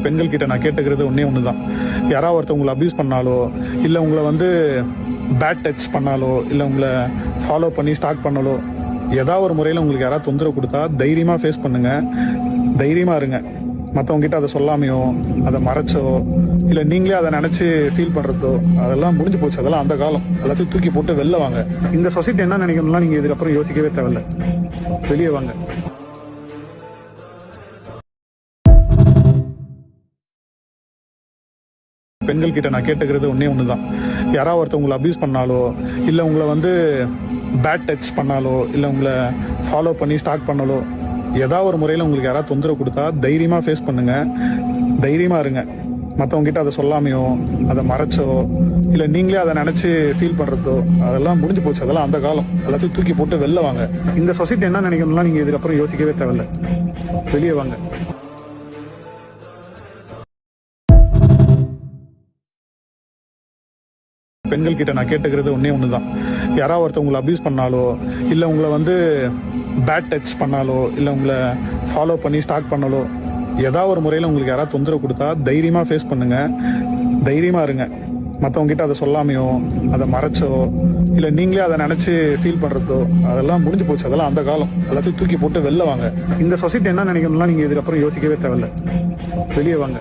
பெண்கள் கிட்ட நான் கேட்டுக்கிறது ஒன்று தான். யாராவது ஒருத்தர் உங்களை அப்யூஸ் பண்ணாலோ இல்லை உங்களை வந்து பேட் டச் பண்ணாலோ இல்லை உங்களை ஃபாலோ பண்ணி ஸ்டார்ட் பண்ணாலோ ஏதாவது ஒரு முறையில் உங்களுக்கு யாராவது தொந்தரவு கொடுத்தா தைரியமாக ஃபேஸ் பண்ணுங்க, தைரியமாக இருங்க. மற்றவங்க கிட்ட அதை சொல்லாமையோ அதை மறைச்சோ இல்லை நீங்களே அதை நினச்சி ஃபீல் பண்ணுறதோ அதெல்லாம் முடிஞ்சு போச்சு. அதெல்லாம் அந்த காலம். எல்லாத்தையும் தூக்கி போட்டு வெளில வாங்க. இந்த சொசைட்டி என்ன நினைக்கணும்லாம் நீங்கள் இதுக்கப்புறம் யோசிக்கவே தேவையில்ல. வெளியே வாங்க. பெண்கள் கிட்ட நான் கேட்டுக்கிறது ஒன்று தான். யாராவது ஒருத்தர் உங்களை அப்யூஸ் பண்ணாலோ இல்லை உங்களை வந்து பேட் டச் பண்ணாலோ இல்லை உங்களை ஃபாலோ பண்ணி ஸ்டார்ட் பண்ணாலோ ஏதாவது ஒரு முறையில் உங்களுக்கு யாராவது தொந்தரவு கொடுத்தா தைரியமாக ஃபேஸ் பண்ணுங்க, தைரியமாக இருங்க. மற்றவங்க கிட்ட அதை சொல்லாமையோ அதை மறைச்சோ இல்லை நீங்களே அதை நினச்சி ஃபீல் பண்ணுறதோ அதெல்லாம் முடிஞ்சு போச்சு. அதெல்லாம் அந்த காலம். எல்லாத்தையும் தூக்கி போட்டு வெளில வாங்க. இந்த சொசைட்டி என்ன நினைக்கணும்லாம் நீங்கள் இதுக்கப்புறம் யோசிக்கவே தேவையில்ல. வெளியே வாங்க. பெண்கள் கிட்ட நான் கேட்டுக்கிறது ஒன்று தான். யாராவது ஒருத்தர் உங்களை அப்யூஸ் பண்ணாலோ இல்லை உங்களை வந்து பேட் டச் பண்ணாலோ இல்லை உங்களை ஃபாலோ பண்ணி ஸ்டார்ட் பண்ணாலோ ஏதாவது ஒரு முறையில் உங்களுக்கு யாராவது தொந்தரவு கொடுத்தா தைரியமாக ஃபேஸ் பண்ணுங்க, தைரியமாக இருங்க. மற்றவங்க கிட்ட அதை சொல்லாமையோ அதை மறைச்சோ இல்லை நீங்களே அதை நினச்சி ஃபீல் பண்ணுறதோ அதெல்லாம் முடிஞ்சு போச்சு. அதெல்லாம் அந்த காலம். எல்லாத்தையும் தூக்கி போட்டு வெளில வாங்க. இந்த சொசைட்டி என்ன நினைக்கணும்லாம் நீங்கள் இதுக்கப்புறம் யோசிக்கவே தேவையில்ல. வெளியே வாங்க.